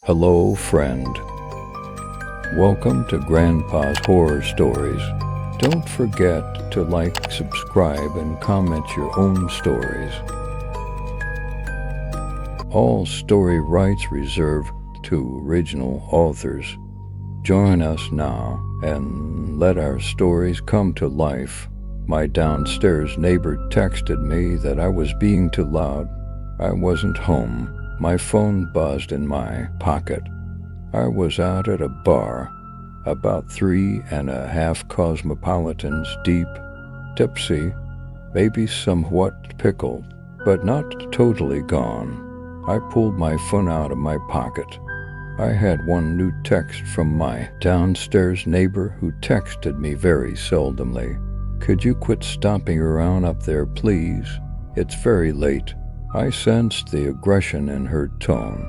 Hello, friend. Welcome to Grandpa's Horror Stories. Don't forget to like, subscribe, and comment your own stories. All story rights reserved to original authors. Join us now and let our stories come to life. My downstairs neighbor texted me that I was being too loud. I wasn't home. My phone buzzed in my pocket. I was out at a bar, about 3.5 cosmopolitans deep, tipsy, maybe somewhat pickled, but not totally gone. I pulled my phone out of my pocket. I had one new text from my downstairs neighbor who texted me very seldomly. "Could you quit stomping around up there, please? It's very late." I sensed the aggression in her tone.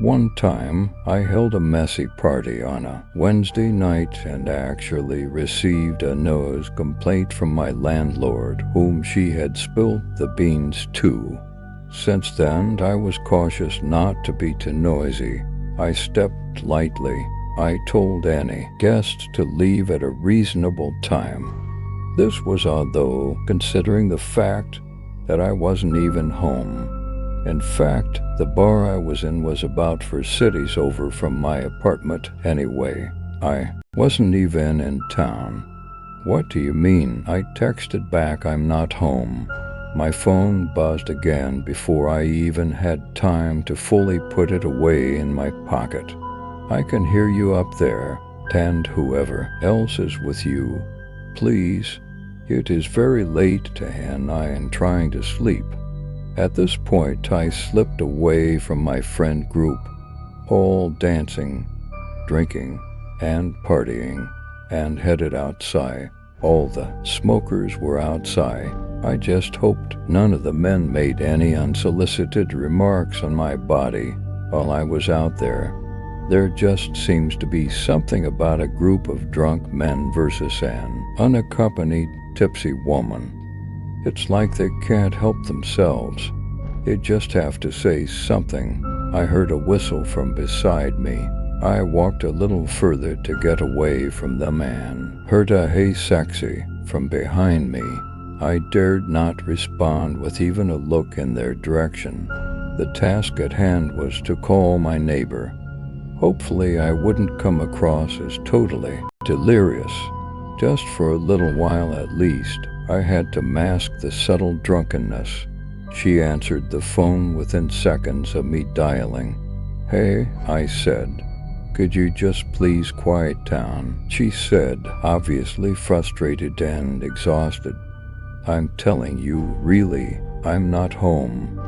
One time, I held a messy party on a Wednesday night and actually received a noise complaint from my landlord, whom she had spilled the beans to. Since then, I was cautious not to be too noisy. I stepped lightly. I told any guest to leave at a reasonable time. This was odd, though, considering the fact that I wasn't even home. In fact, the bar I was in was about 4 cities over from my apartment anyway. I wasn't even in town. "What do you mean?" I texted back. "I'm not home." My phone buzzed again before I even had time to fully put it away in my pocket. "I can hear you up there, and whoever else is with you. Please. It is very late and I am trying to sleep." At this point, I slipped away from my friend group, all dancing, drinking, and partying, and headed outside. All the smokers were outside. I just hoped none of the men made any unsolicited remarks on my body while I was out there. There just seems to be something about a group of drunk men versus an unaccompanied tipsy woman. It's like they can't help themselves. They just have to say something. I heard a whistle from beside me. I walked a little further to get away from them and heard a "Hey sexy" from behind me. I dared not respond with even a look in their direction. The task at hand was to call my neighbor. Hopefully I wouldn't come across as totally delirious. Just for a little while at least, I had to mask the subtle drunkenness. She answered the phone within seconds of me dialing. "Hey," I said. "Could you just please quiet down?" She said, obviously frustrated and exhausted. "I'm telling you, really, I'm not home."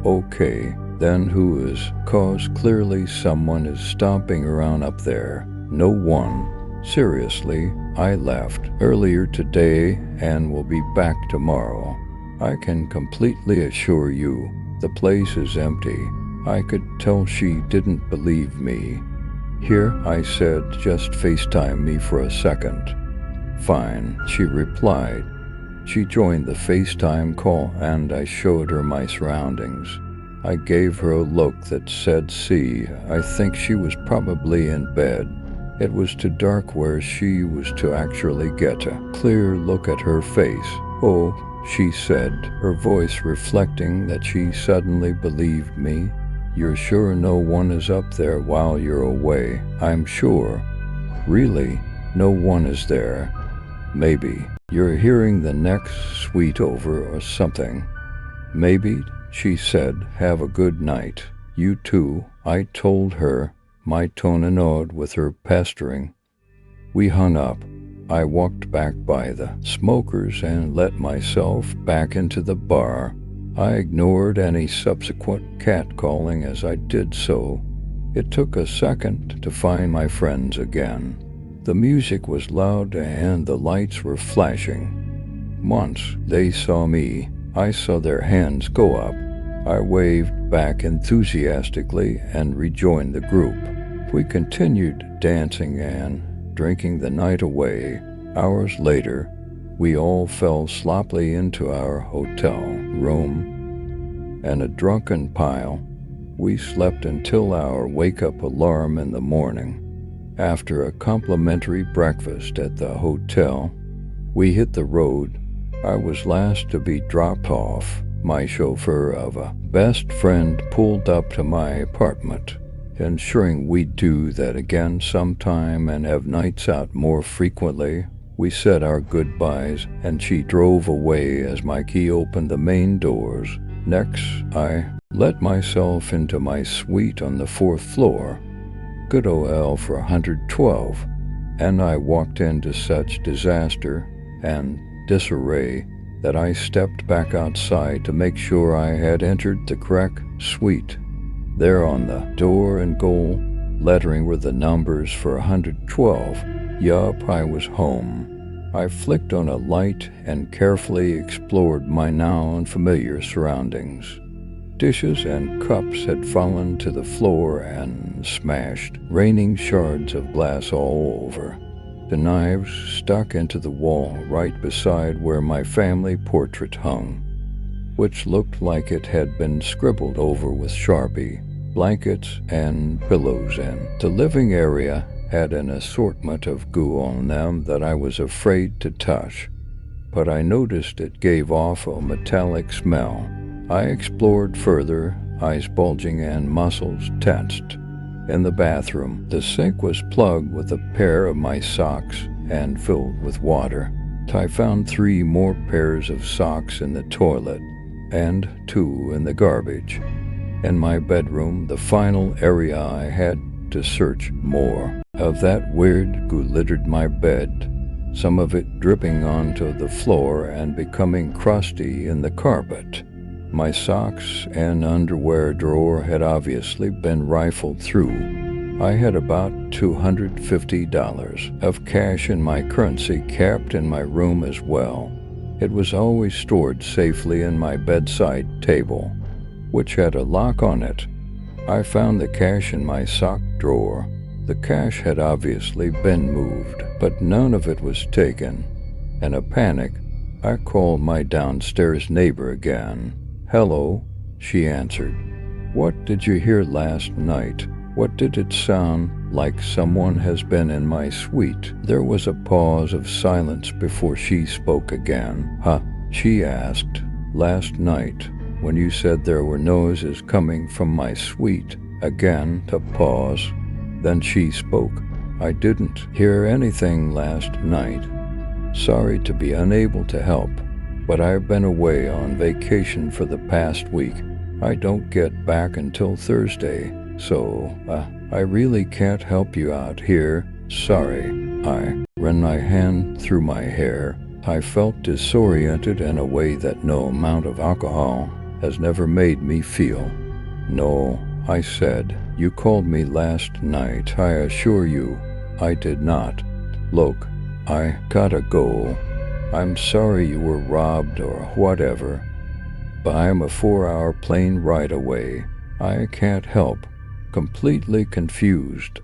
"Okay, then who is? 'Cause clearly someone is stomping around up there." "No one. Seriously, I left earlier today and will be back tomorrow. I can completely assure you, the place is empty." I could tell she didn't believe me. "Here," I said, "just FaceTime me for a second." "Fine," she replied. She joined the FaceTime call and I showed her my surroundings. I gave her a look that said, "See." I think she was probably in bed. It was too dark where she was to actually get a clear look at her face. "Oh," she said, her voice reflecting that she suddenly believed me. "You're sure no one is up there while you're away?" "I'm sure." "Really? No one is there?" "Maybe you're hearing the next suite over or something." "Maybe," she said. "Have a good night." "You too," I told her, my tone annoyed with her pestering. We hung up. I walked back by the smokers and let myself back into the bar. I ignored any subsequent catcalling as I did so. It took a second to find my friends again. The music was loud and the lights were flashing. Once they saw me, I saw their hands go up. I waved back enthusiastically and rejoined the group. We continued dancing and drinking the night away. Hours later, we all fell sloppily into our hotel room, and a drunken pile We slept until our wake-up alarm in the morning. After a complimentary breakfast at the hotel, we hit the road. I was last to be dropped off. My chauffeur of a best friend pulled up to my apartment, ensuring we'd do that again sometime and have nights out more frequently. We said our goodbyes, and she drove away as my key opened the main doors. Next, I let myself into my suite on the 4th floor. Good OL for 112, and I walked into such disaster and disarray that I stepped back outside to make sure I had entered the correct suite. There on the door in gold lettering were the numbers for 112. Yup, I was home. I flicked on a light and carefully explored my now unfamiliar surroundings. Dishes and cups had fallen to the floor and smashed, raining shards of glass all over. The knives stuck into the wall right beside where my family portrait hung, which looked like it had been scribbled over with Sharpie. Blankets and pillows in the living area had an assortment of goo on them that I was afraid to touch, but I noticed it gave off a metallic smell. I explored further, eyes bulging and muscles tensed. In the bathroom, the sink was plugged with a pair of my socks and filled with water. I found 3 more pairs of socks in the toilet and 2 in the garbage. In my bedroom, the final area I had to search, more of that weird goo littered my bed, some of it dripping onto the floor and becoming crusty in the carpet. My socks and underwear drawer had obviously been rifled through. I had about $250 of cash in my currency kept in my room as well. It was always stored safely in my bedside table, which had a lock on it. I found the cash in my sock drawer. The cash had obviously been moved, but none of it was taken. In a panic, I called my downstairs neighbor again. "Hello," she answered. "What did you hear last night? What did it sound like? Someone has been in my suite." There was a pause of silence before she spoke again. "Huh?" she asked. "Last night, when you said there were noises coming from my suite." Again, a pause. Then she spoke. "I didn't hear anything last night. Sorry to be unable to help, but I've been away on vacation for the past week. I don't get back until Thursday, so I really can't help you out here. Sorry." I ran my hand through my hair. I felt disoriented in a way that no amount of alcohol has never made me feel. "No," I said. "You called me last night. I assure you, I did not. Look, I gotta go. I'm sorry you were robbed or whatever, but I'm a 4-hour plane ride away. I can't help." Completely confused,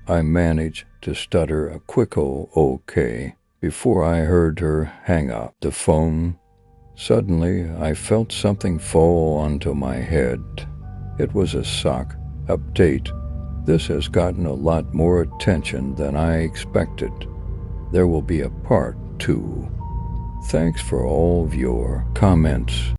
I managed to stutter a quick okay before I heard her hang up the phone. Suddenly, I felt something fall onto my head. It was a sock. Update: this has gotten a lot more attention than I expected. There will be a part 2. Thanks for all of your comments.